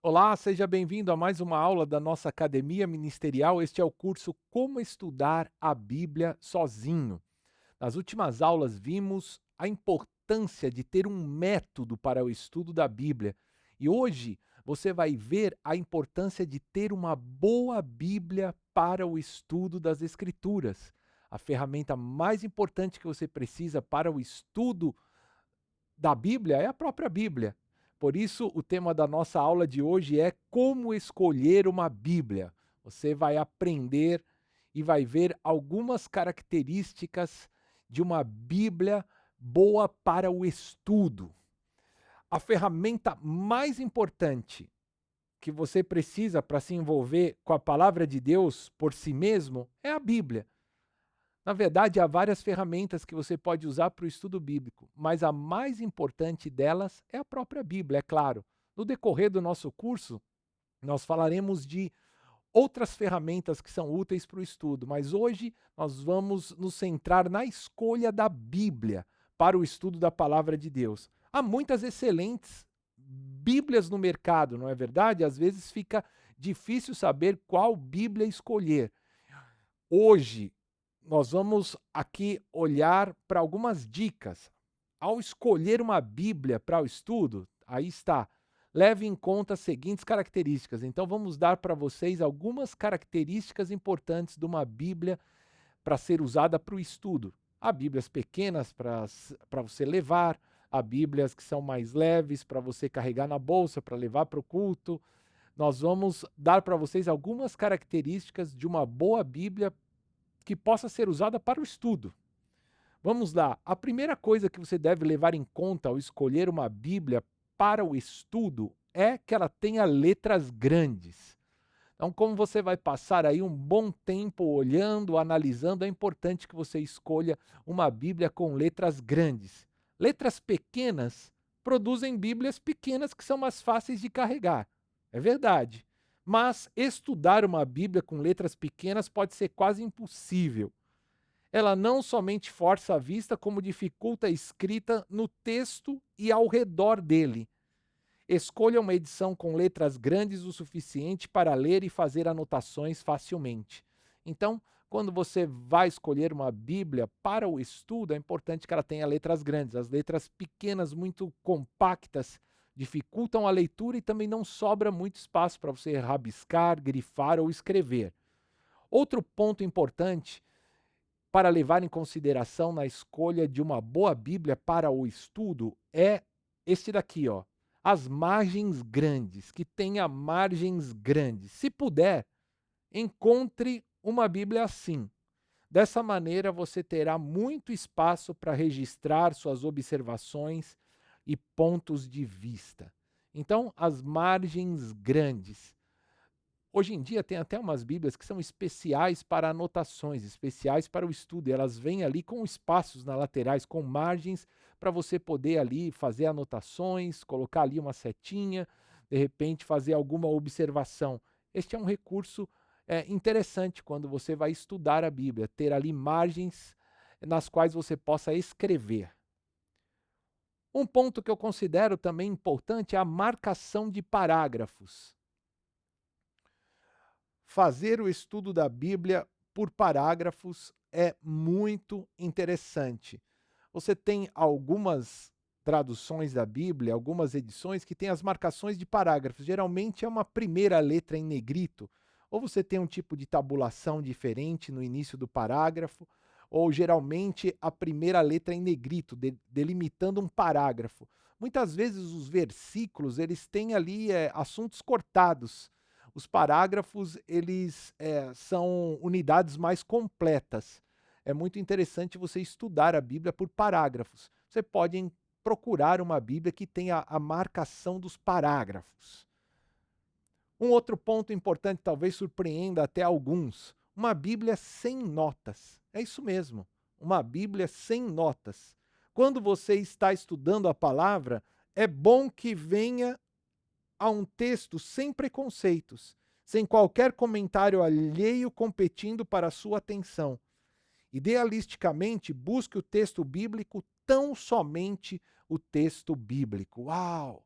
Olá, seja bem-vindo a mais uma aula da nossa academia ministerial. Este é o curso Como Estudar a Bíblia Sozinho. Nas últimas aulas, vimos a importância de ter um método para o estudo da Bíblia. E hoje você vai ver a importância de ter uma boa Bíblia para o estudo das Escrituras. A ferramenta mais importante que você precisa para o estudo da Bíblia é a própria Bíblia. Por isso, o tema da nossa aula de hoje é como escolher uma Bíblia. Você vai aprender e vai ver algumas características de uma Bíblia boa para o estudo. A ferramenta mais importante que você precisa para se envolver com a palavra de Deus por si mesmo é a Bíblia. Na verdade, há várias ferramentas que você pode usar para o estudo bíblico, mas a mais importante delas é a própria Bíblia, é claro. No decorrer do nosso curso, nós falaremos de outras ferramentas que são úteis para o estudo, mas hoje nós vamos nos centrar na escolha da Bíblia para o estudo da palavra de Deus. Há muitas excelentes Bíblias no mercado, não é verdade? Às vezes fica difícil saber qual Bíblia escolher. Hoje, nós vamos aqui olhar para algumas dicas. Ao escolher uma Bíblia para o estudo, aí está, leve em conta as seguintes características. Então, vamos dar para vocês algumas características importantes de uma Bíblia para ser usada para o estudo. Há Bíblias pequenas para você levar, há Bíblias que são mais leves para você carregar na bolsa, para levar para o culto. Nós vamos dar para vocês algumas características de uma boa Bíblia que possa ser usada para o estudo. Vamos lá. A primeira coisa que você deve levar em conta ao escolher uma Bíblia para o estudo é que ela tenha letras grandes. Então, como você vai passar aí um bom tempo olhando, analisando, é importante que você escolha uma Bíblia com letras grandes. Letras pequenas produzem Bíblias pequenas que são mais fáceis de carregar. É verdade. Mas estudar uma Bíblia com letras pequenas pode ser quase impossível. Ela não somente força a vista, como dificulta a escrita no texto e ao redor dele. Escolha uma edição com letras grandes o suficiente para ler e fazer anotações facilmente. Então, quando você vai escolher uma Bíblia para o estudo, é importante que ela tenha letras grandes. As letras pequenas, muito compactas, dificultam a leitura e também não sobra muito espaço para você rabiscar, grifar ou escrever. Outro ponto importante para levar em consideração na escolha de uma boa Bíblia para o estudo é este daqui, ó. As margens grandes, que tenha margens grandes. Se puder, encontre uma Bíblia assim. Dessa maneira, você terá muito espaço para registrar suas observações e pontos de vista. Então, as margens grandes. Hoje em dia tem até umas bíblias que são especiais para anotações, especiais para o estudo, e elas vêm ali com espaços nas laterais, com margens para você poder ali fazer anotações, colocar ali uma setinha, de repente fazer alguma observação. Este é um recurso interessante quando você vai estudar a Bíblia, ter ali margens nas quais você possa escrever. Um ponto que eu considero também importante é a marcação de parágrafos. Fazer o estudo da Bíblia por parágrafos é muito interessante. Você tem algumas traduções da Bíblia, algumas edições que têm as marcações de parágrafos. Geralmente é uma primeira letra em negrito, ou você tem um tipo de tabulação diferente no início do parágrafo, ou geralmente a primeira letra em negrito, delimitando um parágrafo. Muitas vezes os versículos, eles têm ali assuntos cortados. Os parágrafos, eles são unidades mais completas. É muito interessante você estudar a Bíblia por parágrafos. Você pode procurar uma Bíblia que tenha a marcação dos parágrafos. Um outro ponto importante, talvez surpreenda até alguns: uma Bíblia sem notas. É isso mesmo, uma Bíblia sem notas. Quando você está estudando a palavra, é bom que venha a um texto sem preconceitos, sem qualquer comentário alheio competindo para a sua atenção. Idealisticamente, busque o texto bíblico, tão somente o texto bíblico. Uau!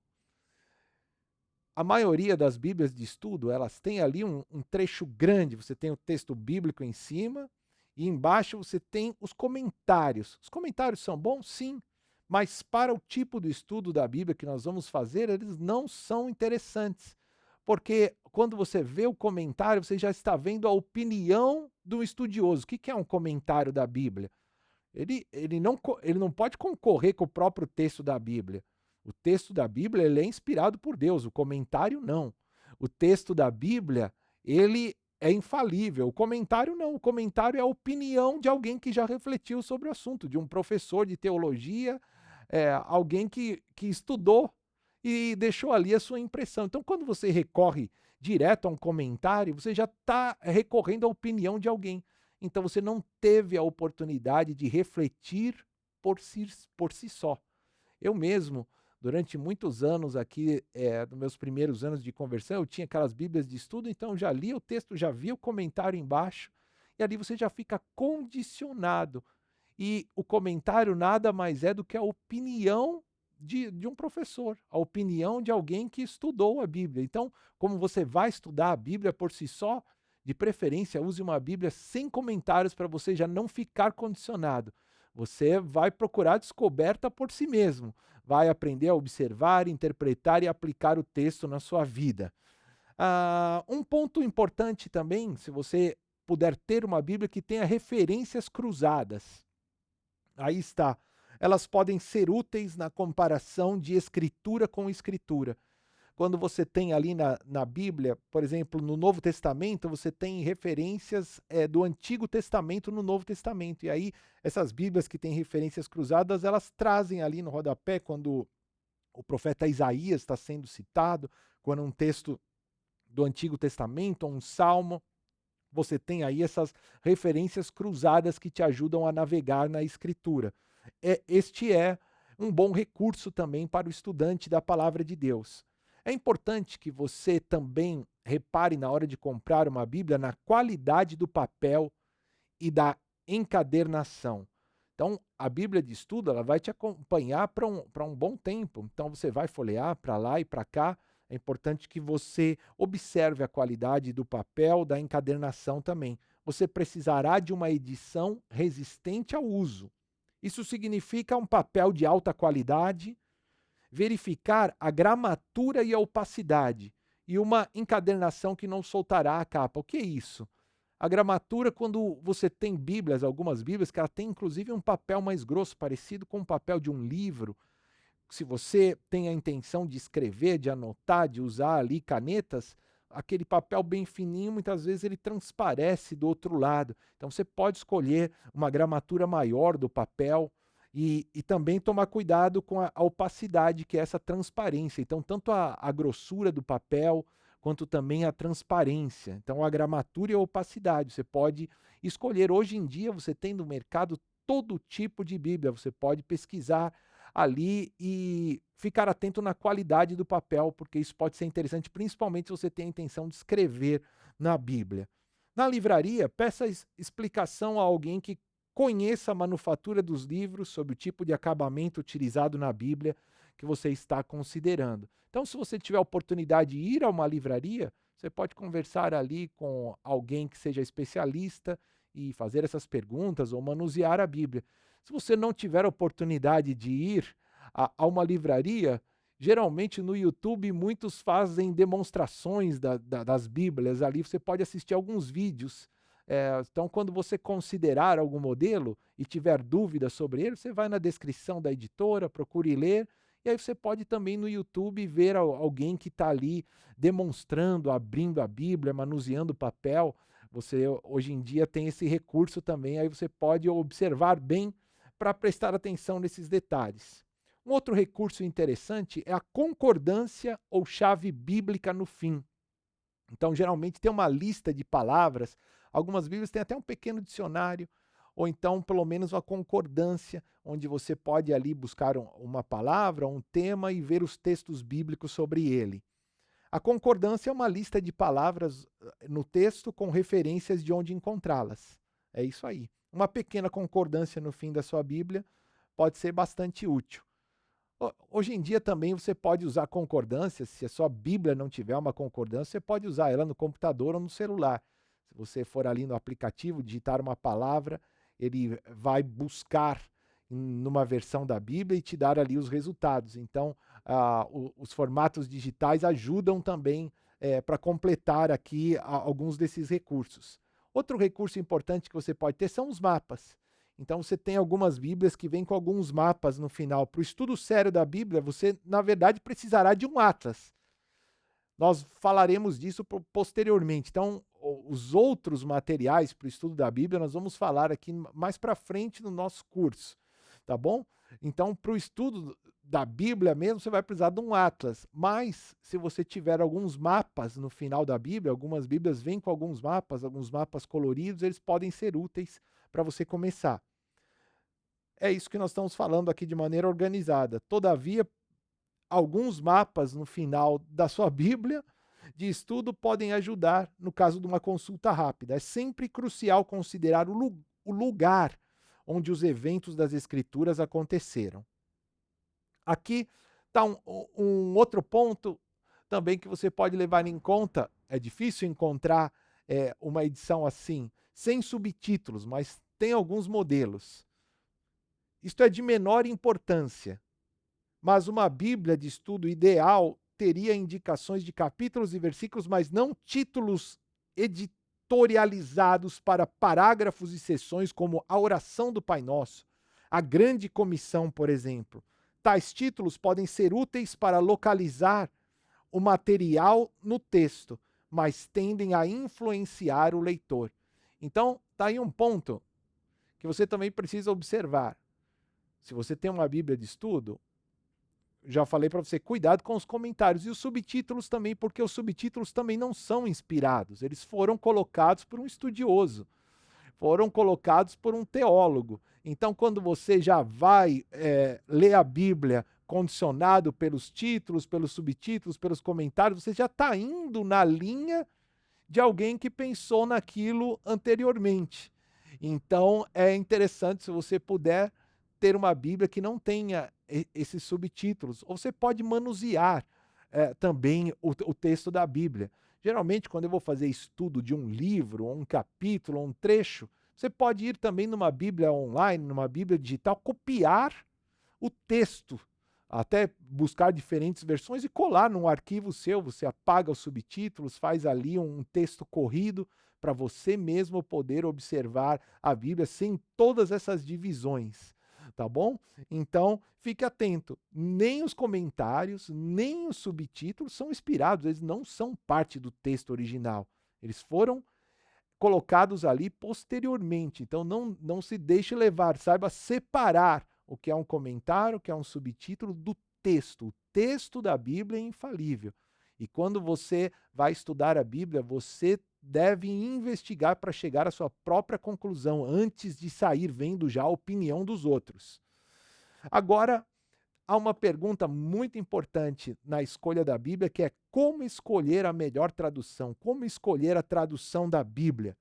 a maioria das Bíblias de estudo, elas têm ali um trecho grande, você tem o texto bíblico em cima, e embaixo você tem os comentários. Os comentários são bons? Sim, mas para o tipo do estudo da Bíblia que nós vamos fazer, eles não são interessantes. Porque quando você vê o comentário, você já está vendo a opinião do estudioso. O que é um comentário da Bíblia? Ele não pode concorrer com o próprio texto da Bíblia. O texto da Bíblia ele é inspirado por Deus, o comentário não. O texto da Bíblia ele é infalível, o comentário não. O comentário é a opinião de alguém que já refletiu sobre o assunto, de um professor de teologia, alguém que estudou e deixou ali a sua impressão. Então, quando você recorre direto a um comentário, você já está recorrendo à opinião de alguém. Então você não teve a oportunidade de refletir por si só. Eu mesmo, durante muitos anos aqui, nos meus primeiros anos de conversão, eu tinha aquelas bíblias de estudo, então eu já lia o texto, já via o comentário embaixo, e ali você já fica condicionado. E o comentário nada mais é do que a opinião de um professor, a opinião de alguém que estudou a Bíblia. Então, como você vai estudar a Bíblia por si só, de preferência, use uma Bíblia sem comentários para você já não ficar condicionado. Você vai procurar descoberta por si mesmo, vai aprender a observar, interpretar e aplicar o texto na sua vida. Um ponto importante também, se você puder ter uma Bíblia que tenha referências cruzadas. Aí está. Elas podem ser úteis na comparação de escritura com escritura. Quando você tem ali na Bíblia, por exemplo, no Novo Testamento, você tem referências do Antigo Testamento no Novo Testamento. E aí, essas Bíblias que têm referências cruzadas, elas trazem ali no rodapé, quando o profeta Isaías está sendo citado, quando um texto do Antigo Testamento, um salmo, você tem aí essas referências cruzadas que te ajudam a navegar na Escritura. Este é um bom recurso também para o estudante da Palavra de Deus. É importante que você também repare na hora de comprar uma Bíblia na qualidade do papel e da encadernação. Então, a Bíblia de estudo ela vai te acompanhar para um bom tempo. Então, você vai folhear para lá e para cá. É importante que você observe a qualidade do papel, da encadernação também. Você precisará de uma edição resistente ao uso. Isso significa um papel de alta qualidade, verificar a gramatura e a opacidade, e uma encadernação que não soltará a capa. O que é isso? A gramatura, quando você tem Bíblias, algumas Bíblias, que ela tem inclusive um papel mais grosso, parecido com o papel de um livro. Se você tem a intenção de escrever, de anotar, de usar ali canetas, aquele papel bem fininho, muitas vezes ele transparece do outro lado. Então você pode escolher uma gramatura maior do papel e também tomar cuidado com a opacidade, que é essa transparência. Então, tanto a grossura do papel, quanto também a transparência. Então, a gramatura e a opacidade. Você pode escolher. Hoje em dia, você tem no mercado todo tipo de Bíblia. Você pode pesquisar ali e ficar atento na qualidade do papel, porque isso pode ser interessante, principalmente se você tem a intenção de escrever na Bíblia. Na livraria, peça explicação a alguém que conheça a manufatura dos livros sobre o tipo de acabamento utilizado na Bíblia que você está considerando. Então, se você tiver a oportunidade de ir a uma livraria, você pode conversar ali com alguém que seja especialista e fazer essas perguntas ou manusear a Bíblia. Se você não tiver a oportunidade de ir a uma livraria, geralmente no YouTube muitos fazem demonstrações das Bíblias. Ali você pode assistir alguns vídeos. Então, quando você considerar algum modelo e tiver dúvidas sobre ele, você vai na descrição da editora, procure ler, e aí você pode também no YouTube ver alguém que está ali demonstrando, abrindo a Bíblia, manuseando o papel. Você hoje em dia tem esse recurso também, aí você pode observar bem para prestar atenção nesses detalhes. Um outro recurso interessante é a concordância ou chave bíblica no fim. Então, geralmente tem uma lista de palavras, algumas Bíblias têm até um pequeno dicionário, ou então pelo menos uma concordância, onde você pode ali buscar uma palavra, um tema e ver os textos bíblicos sobre ele. A concordância é uma lista de palavras no texto com referências de onde encontrá-las. É isso aí. Uma pequena concordância no fim da sua Bíblia pode ser bastante útil. Hoje em dia também você pode usar concordância, se a sua Bíblia não tiver uma concordância, você pode usar ela no computador ou no celular. Se você for ali no aplicativo, digitar uma palavra, ele vai buscar numa versão da Bíblia e te dar ali os resultados. Então, os formatos digitais ajudam também para completar aqui alguns desses recursos. Outro recurso importante que você pode ter são os mapas. Então você tem algumas Bíblias que vêm com alguns mapas no final. Para o estudo sério da Bíblia, você, na verdade, precisará de um atlas. Nós falaremos disso posteriormente. Então, os outros materiais para o estudo da Bíblia, nós vamos falar aqui mais para frente no nosso curso, tá bom? Então, para o estudo da Bíblia mesmo, você vai precisar de um atlas. Mas, se você tiver alguns mapas no final da Bíblia, algumas Bíblias vêm com alguns mapas coloridos, eles podem ser úteis para você começar. É isso que nós estamos falando aqui de maneira organizada. Todavia, alguns mapas no final da sua Bíblia de estudo podem ajudar no caso de uma consulta rápida. É sempre crucial considerar o lugar onde os eventos das Escrituras aconteceram. Aqui está um outro ponto também que você pode levar em conta. É difícil encontrar uma edição assim, sem subtítulos, mas tem alguns modelos. Isto é de menor importância, mas uma Bíblia de estudo ideal teria indicações de capítulos e versículos, mas não títulos editorializados para parágrafos e seções, como a oração do Pai Nosso, a Grande Comissão, por exemplo. Tais títulos podem ser úteis para localizar o material no texto, mas tendem a influenciar o leitor. Então, está aí um ponto que você também precisa observar. Se você tem uma Bíblia de estudo, já falei para você, cuidado com os comentários e os subtítulos também, porque os subtítulos também não são inspirados, eles foram colocados por um estudioso, foram colocados por um teólogo. Então, quando você já vai ler a Bíblia condicionado pelos títulos, pelos subtítulos, pelos comentários, você já está indo na linha de alguém que pensou naquilo anteriormente. Então, é interessante, se você puder, ter uma Bíblia que não tenha esses subtítulos. Ou você pode manusear também o texto da Bíblia. Geralmente, quando eu vou fazer estudo de um livro, ou um capítulo, ou um trecho, você pode ir também numa Bíblia online, numa Bíblia digital, copiar o texto, até buscar diferentes versões e colar num arquivo seu. Você apaga os subtítulos, faz ali um texto corrido para você mesmo poder observar a Bíblia sem todas essas divisões. Tá bom? Então, fique atento. Nem os comentários, nem os subtítulos são inspirados, eles não são parte do texto original. Eles foram colocados ali posteriormente. Então, não se deixe levar, saiba separar o que é um comentário, o que é um subtítulo do texto. O texto da Bíblia é infalível. E quando você vai estudar a Bíblia, você deve investigar para chegar à sua própria conclusão, antes de sair vendo já a opinião dos outros. Agora, há uma pergunta muito importante na escolha da Bíblia, que é como escolher a melhor tradução, como escolher a tradução da Bíblia.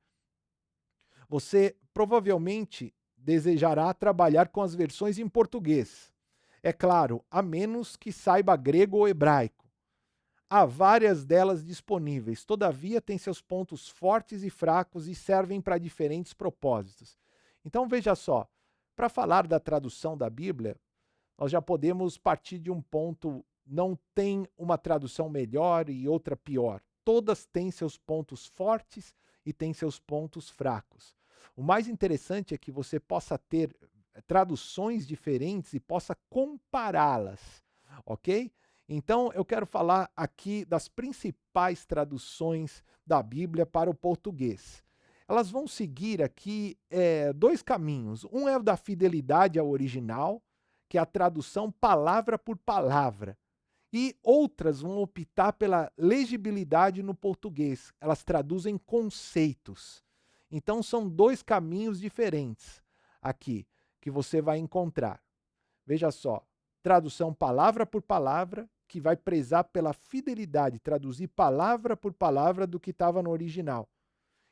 Você provavelmente desejará trabalhar com as versões em português. É claro, a menos que saiba grego ou hebraico. Há várias delas disponíveis, todavia têm seus pontos fortes e fracos e servem para diferentes propósitos. Então veja só, para falar da tradução da Bíblia, nós já podemos partir de um ponto: não tem uma tradução melhor e outra pior. Todas têm seus pontos fortes e têm seus pontos fracos. O mais interessante é que você possa ter traduções diferentes e possa compará-las, ok? Então, eu quero falar aqui das principais traduções da Bíblia para o português. Elas vão seguir aqui dois caminhos. Um é o da fidelidade ao original, que é a tradução palavra por palavra. E outras vão optar pela legibilidade no português. Elas traduzem conceitos. Então, são dois caminhos diferentes aqui que você vai encontrar. Veja só, tradução palavra por palavra, que vai prezar pela fidelidade, traduzir palavra por palavra do que estava no original.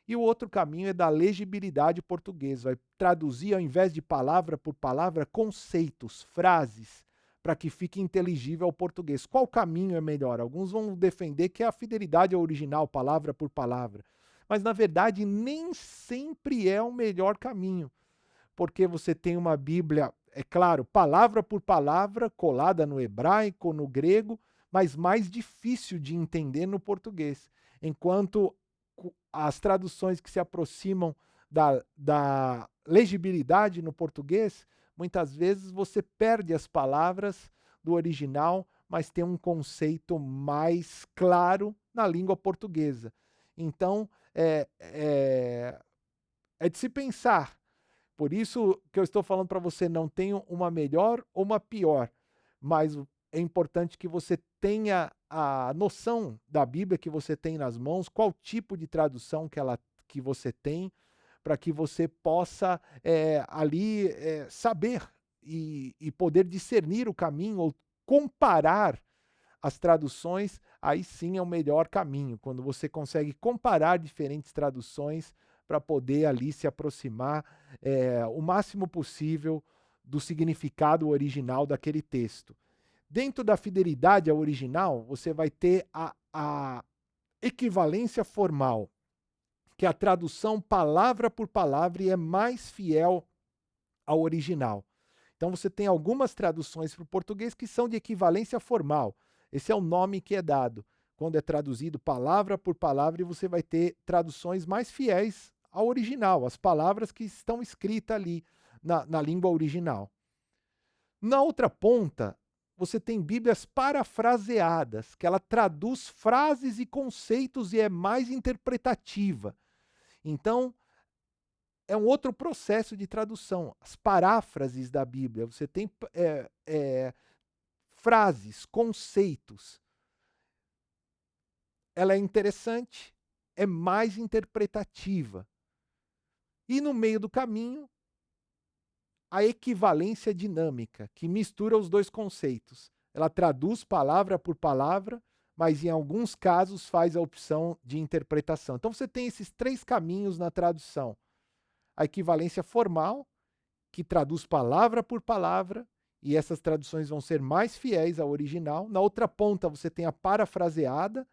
E o outro caminho é da legibilidade portuguesa, vai traduzir, ao invés de palavra por palavra, conceitos, frases, para que fique inteligível ao português. Qual caminho é melhor? Alguns vão defender que é a fidelidade ao original, palavra por palavra. Mas, na verdade, nem sempre é o melhor caminho, porque você tem uma Bíblia, é claro, palavra por palavra, colada no hebraico, no grego, mas mais difícil de entender no português. Enquanto as traduções que se aproximam da legibilidade no português, muitas vezes você perde as palavras do original, mas tem um conceito mais claro na língua portuguesa. Então, é de se pensar. Por isso que eu estou falando para você, não tenho uma melhor ou uma pior, mas é importante que você tenha a noção da Bíblia que você tem nas mãos, qual tipo de tradução que você tem, para que você possa ali saber e poder discernir o caminho ou comparar as traduções. Aí sim é o melhor caminho, quando você consegue comparar diferentes traduções para poder ali se aproximar o máximo possível do significado original daquele texto. Dentro da fidelidade ao original, você vai ter a equivalência formal, que é a tradução palavra por palavra e é mais fiel ao original. Então você tem algumas traduções para o português que são de equivalência formal. Esse é o nome que é dado quando é traduzido palavra por palavra, e você vai ter traduções mais fiéis ao original, as palavras que estão escritas ali na língua original. Na outra ponta, você tem Bíblias parafraseadas, que ela traduz frases e conceitos e é mais interpretativa. Então, é um outro processo de tradução. As paráfrases da Bíblia, você tem frases, conceitos. Ela é interessante, é mais interpretativa. E no meio do caminho, a equivalência dinâmica, que mistura os dois conceitos. Ela traduz palavra por palavra, mas em alguns casos faz a opção de interpretação. Então você tem esses três caminhos na tradução. A equivalência formal, que traduz palavra por palavra, e essas traduções vão ser mais fiéis ao original. Na outra ponta você tem a parafraseada,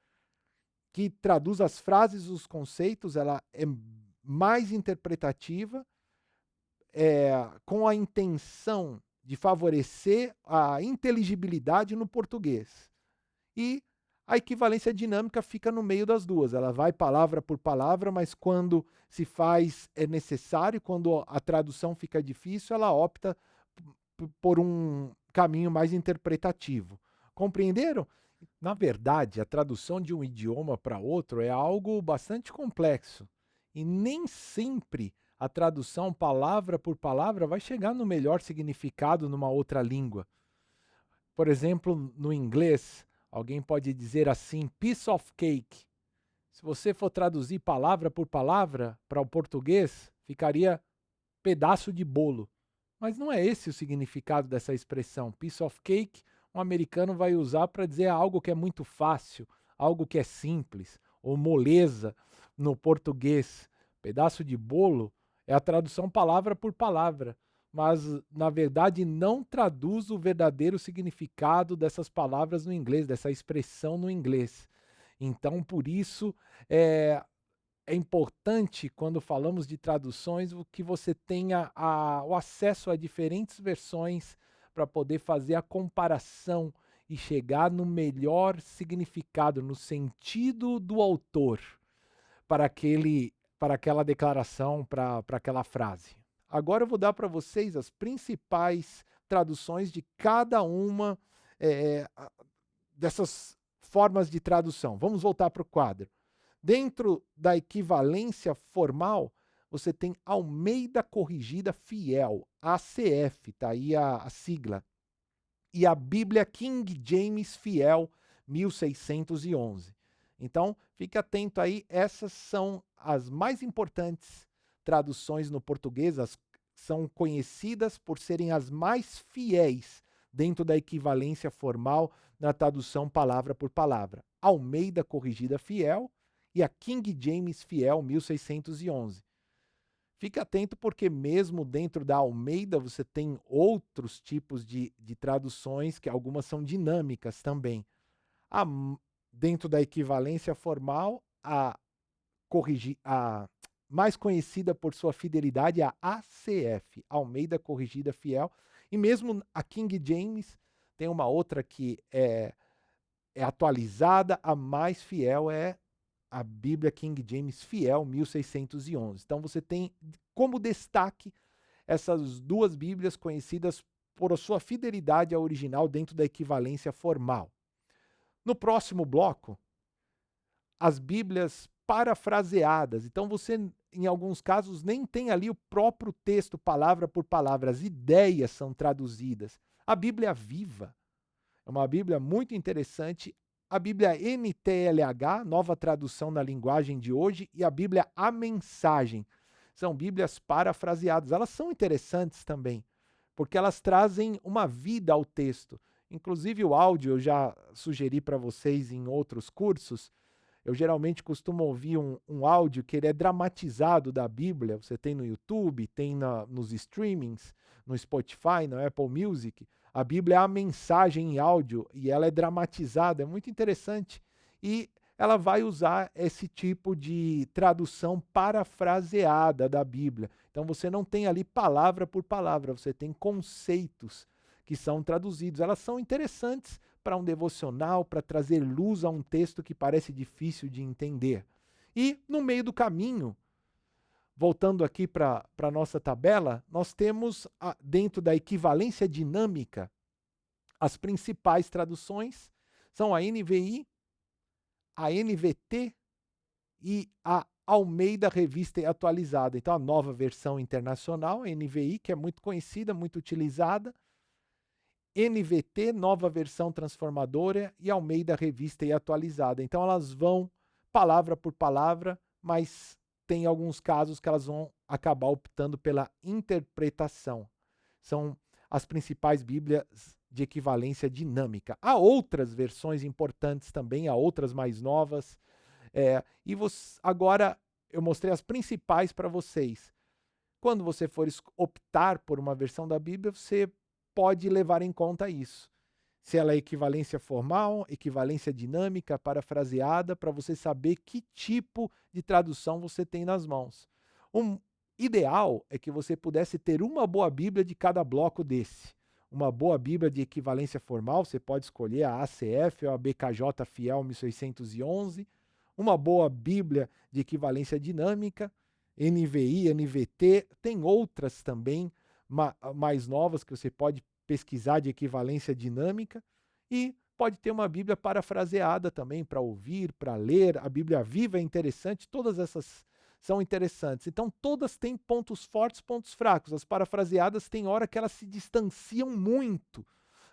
que traduz as frases e os conceitos, ela é mais interpretativa, com a intenção de favorecer a inteligibilidade no português. E a equivalência dinâmica fica no meio das duas. Ela vai palavra por palavra, mas quando se faz é necessário, quando a tradução fica difícil, ela opta por um caminho mais interpretativo. Compreenderam? Na verdade, a tradução de um idioma para outro é algo bastante complexo. E nem sempre a tradução palavra por palavra vai chegar no melhor significado numa outra língua. Por exemplo, no inglês, alguém pode dizer assim, piece of cake. Se você for traduzir palavra por palavra para o português, ficaria pedaço de bolo. Mas não é esse o significado dessa expressão. Piece of cake, um americano vai usar para dizer algo que é muito fácil, algo que é simples, ou moleza no português. Pedaço de bolo é a tradução palavra por palavra, mas na verdade não traduz o verdadeiro significado dessas palavras no inglês, dessa expressão no inglês. Então, por isso, é importante, quando falamos de traduções, que você tenha o acesso a diferentes versões para poder fazer a comparação e chegar no melhor significado, no sentido do autor, para aquela declaração, para aquela frase. Agora eu vou dar para vocês as principais traduções de cada uma dessas formas de tradução. Vamos voltar para o quadro. Dentro da equivalência formal, você tem Almeida Corrigida Fiel, ACF, tá aí a sigla. E a Bíblia King James Fiel, 1611. Então, fique atento aí, essas são as mais importantes traduções no português, são conhecidas por serem as mais fiéis dentro da equivalência formal na tradução palavra por palavra. Almeida Corrigida Fiel e a King James Fiel, 1611. Fique atento porque mesmo dentro da Almeida você tem outros tipos de traduções, que algumas são dinâmicas também. A m Dentro da equivalência formal, a mais conhecida por sua fidelidade é a ACF, Almeida Corrigida Fiel, e mesmo a King James tem uma outra que é atualizada, a mais fiel é a Bíblia King James Fiel 1611. Então você tem como destaque essas duas Bíblias conhecidas por sua fidelidade ao original dentro da equivalência formal. No próximo bloco, as Bíblias parafraseadas. Então você, em alguns casos, nem tem ali o próprio texto, palavra por palavra, as ideias são traduzidas. A Bíblia Viva é uma Bíblia muito interessante. A Bíblia NTLH, nova tradução na linguagem de hoje, e a Bíblia A Mensagem. São Bíblias parafraseadas. Elas são interessantes também, porque elas trazem uma vida ao texto. Inclusive o áudio eu já sugeri para vocês em outros cursos. Eu geralmente costumo ouvir um áudio que ele é dramatizado da Bíblia. Você tem no YouTube, tem nos streamings, no Spotify, no Apple Music. A Bíblia é a mensagem em áudio e ela é dramatizada, é muito interessante. E ela vai usar esse tipo de tradução parafraseada da Bíblia. Então você não tem ali palavra por palavra, você tem conceitos que são traduzidos. Elas são interessantes para um devocional, para trazer luz a um texto que parece difícil de entender. E no meio do caminho, voltando aqui para a nossa tabela, nós temos dentro da equivalência dinâmica, as principais traduções são a NVI, a NVT e a Almeida Revista e Atualizada. Então a nova versão internacional, a NVI, que é muito conhecida, muito utilizada, NVT, nova versão transformadora, e Almeida Revista e Atualizada. Então elas vão palavra por palavra, mas tem alguns casos que elas vão acabar optando pela interpretação. São as principais Bíblias de equivalência dinâmica. Há outras versões importantes também, há outras mais novas. Agora eu mostrei as principais para vocês. Quando você for optar por uma versão da Bíblia, você pode levar em conta isso. Se ela é equivalência formal, equivalência dinâmica, parafraseada, para você saber que tipo de tradução você tem nas mãos. O ideal é que você pudesse ter uma boa Bíblia de cada bloco desse. Uma boa Bíblia de equivalência formal, você pode escolher a ACF ou a BKJ Fiel 1611. Uma boa Bíblia de equivalência dinâmica, NVI, NVT, tem outras também mais novas que você pode pesquisar de equivalência dinâmica, e pode ter uma Bíblia parafraseada também para ouvir, para ler. A Bíblia Viva é interessante, todas essas são interessantes. Então todas têm pontos fortes, pontos fracos. As parafraseadas têm hora que elas se distanciam muito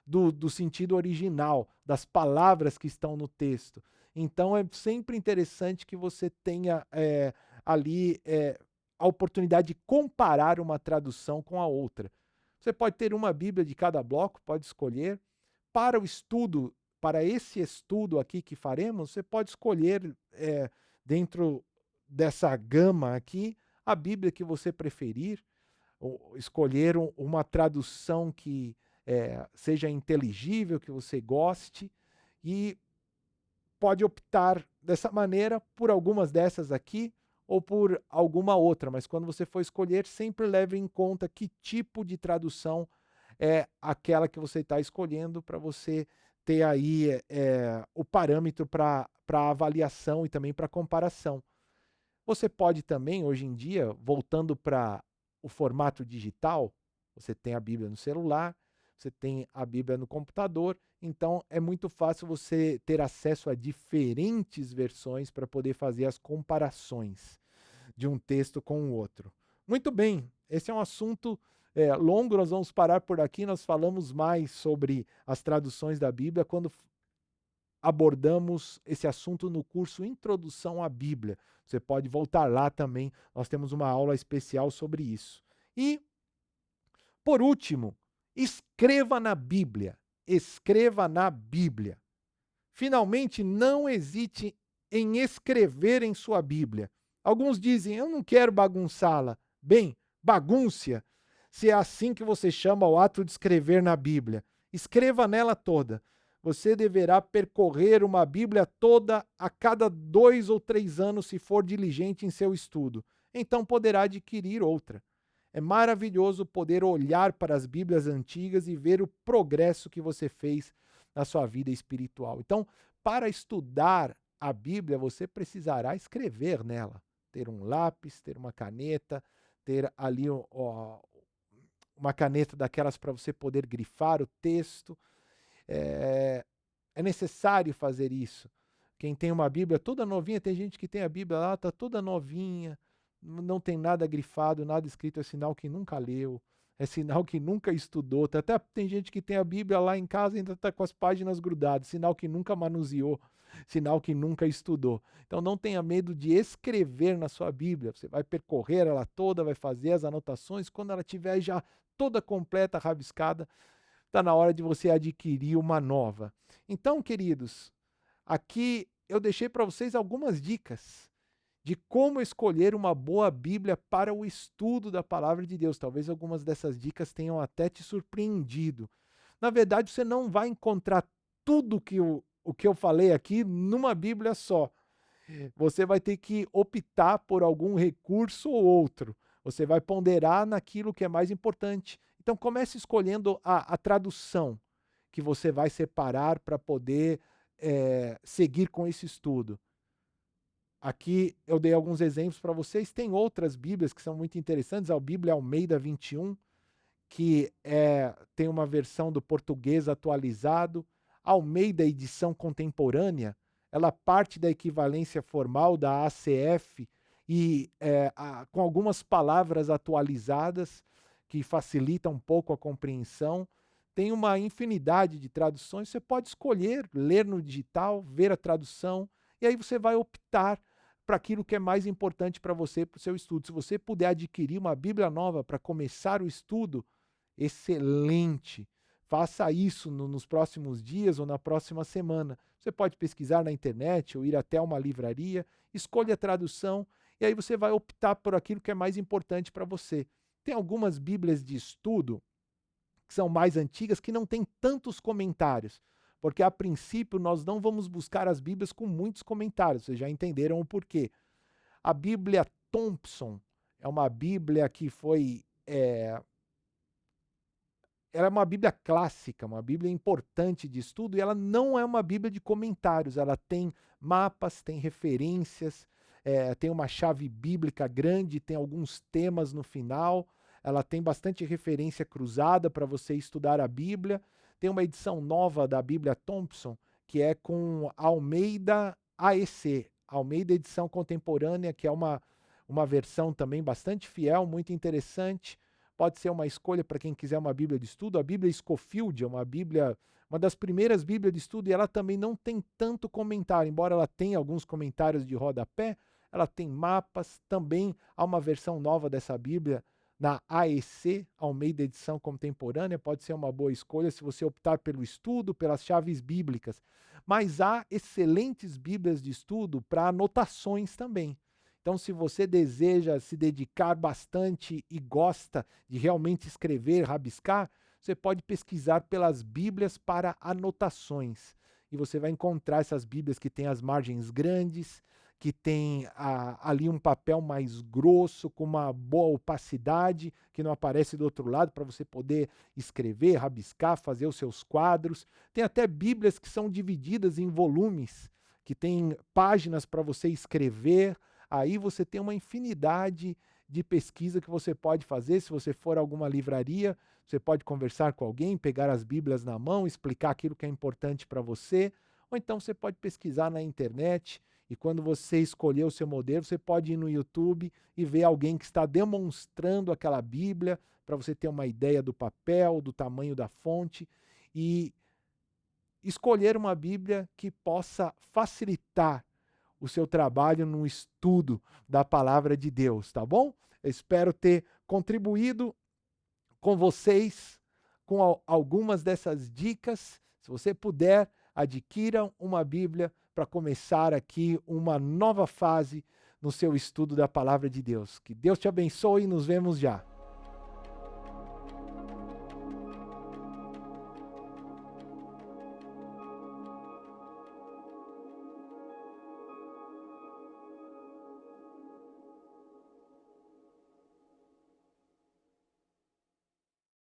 do sentido original, das palavras que estão no texto. Então é sempre interessante que você tenha ali a oportunidade de comparar uma tradução com a outra. Você pode ter uma Bíblia de cada bloco, pode escolher. Para o estudo, para esse estudo aqui que faremos, você pode escolher dentro dessa gama aqui a Bíblia que você preferir, ou escolher uma tradução que seja inteligível, que você goste, e pode optar dessa maneira por algumas dessas aqui ou por alguma outra, mas quando você for escolher, sempre leve em conta que tipo de tradução é aquela que você está escolhendo, para você ter aí o parâmetro para avaliação e também para comparação. Você pode também, hoje em dia, voltando para o formato digital, você tem a Bíblia no celular, você tem a Bíblia no computador, então é muito fácil você ter acesso a diferentes versões para poder fazer as comparações de um texto com o outro. Muito bem, esse é um assunto longo, nós vamos parar por aqui, nós falamos mais sobre as traduções da Bíblia quando abordamos esse assunto no curso Introdução à Bíblia. Você pode voltar lá também, nós temos uma aula especial sobre isso. E, por último, escreva na Bíblia. Escreva na Bíblia. Finalmente, não hesite em escrever em sua Bíblia. Alguns dizem, eu não quero bagunçá-la. Bem, bagunce-a, se é assim que você chama o ato de escrever na Bíblia. Escreva nela toda. Você deverá percorrer uma Bíblia toda a cada 2 ou 3 anos se for diligente em seu estudo. Então poderá adquirir outra. É maravilhoso poder olhar para as Bíblias antigas e ver o progresso que você fez na sua vida espiritual. Então, para estudar a Bíblia, você precisará escrever nela. Ter um lápis, ter uma caneta, ter ali uma caneta daquelas para você poder grifar o texto. É, é necessário fazer isso. Quem tem uma Bíblia toda novinha, tem gente que tem a Bíblia lá, está toda novinha, não tem nada grifado, nada escrito, é sinal que nunca leu, é sinal que nunca estudou. Até tem gente que tem a Bíblia lá em casa e ainda está com as páginas grudadas, sinal que nunca manuseou, sinal que nunca estudou. Então não tenha medo de escrever na sua Bíblia, você vai percorrer ela toda, vai fazer as anotações, quando ela estiver já toda completa, rabiscada, está na hora de você adquirir uma nova. Então, queridos, aqui eu deixei para vocês algumas dicas de como escolher uma boa Bíblia para o estudo da palavra de Deus. Talvez algumas dessas dicas tenham até te surpreendido. Na verdade, você não vai encontrar tudo o que eu falei aqui numa Bíblia só. Você vai ter que optar por algum recurso ou outro. Você vai ponderar naquilo que é mais importante. Então comece escolhendo a tradução que você vai separar para poder seguir com esse estudo. Aqui eu dei alguns exemplos para vocês. Tem outras Bíblias que são muito interessantes. A Bíblia Almeida 21, que tem uma versão do português atualizado. A Almeida edição contemporânea, ela parte da equivalência formal da ACF e com algumas palavras atualizadas que facilitam um pouco a compreensão. Tem uma infinidade de traduções, você pode escolher ler no digital, ver a tradução, e aí você vai optar para aquilo que é mais importante para você, para o seu estudo. Se você puder adquirir uma Bíblia nova para começar o estudo, excelente. Faça isso nos próximos dias ou na próxima semana. Você pode pesquisar na internet ou ir até uma livraria, escolha a tradução e aí você vai optar por aquilo que é mais importante para você. Tem algumas Bíblias de estudo que são mais antigas que não têm tantos comentários, porque a princípio nós não vamos buscar as Bíblias com muitos comentários, vocês já entenderam o porquê. A Bíblia Thompson é uma Bíblia que foi ela é uma Bíblia clássica, uma Bíblia importante de estudo, e ela não é uma Bíblia de comentários, ela tem mapas, tem referências, tem uma chave bíblica grande, tem alguns temas no final, ela tem bastante referência cruzada para você estudar a Bíblia. Tem uma edição nova da Bíblia Thompson, que é com Almeida AEC, Almeida Edição Contemporânea, que é uma versão também bastante fiel, muito interessante. Pode ser uma escolha para quem quiser uma Bíblia de estudo. A Bíblia Scofield é uma das primeiras Bíblias de estudo, e ela também não tem tanto comentário, embora ela tenha alguns comentários de rodapé, ela tem mapas. Também há uma versão nova dessa Bíblia na AEC, Almeida Edição Contemporânea, pode ser uma boa escolha se você optar pelo estudo, pelas chaves bíblicas. Mas há excelentes Bíblias de estudo para anotações também. Então, se você deseja se dedicar bastante e gosta de realmente escrever, rabiscar, você pode pesquisar pelas Bíblias para anotações. E você vai encontrar essas Bíblias que têm as margens grandes, que tem ali um papel mais grosso, com uma boa opacidade, que não aparece do outro lado, para você poder escrever, rabiscar, fazer os seus quadros. Tem até Bíblias que são divididas em volumes, que tem páginas para você escrever. Aí você tem uma infinidade de pesquisa que você pode fazer. Se você for a alguma livraria, você pode conversar com alguém, pegar as Bíblias na mão, explicar aquilo que é importante para você. Ou então você pode pesquisar na internet, e quando você escolher o seu modelo, você pode ir no YouTube e ver alguém que está demonstrando aquela Bíblia, para você ter uma ideia do papel, do tamanho da fonte, e escolher uma Bíblia que possa facilitar o seu trabalho no estudo da palavra de Deus, tá bom? Eu espero ter contribuído com vocês com algumas dessas dicas. Se você puder, adquira uma Bíblia para começar aqui uma nova fase no seu estudo da palavra de Deus. Que Deus te abençoe e nos vemos já.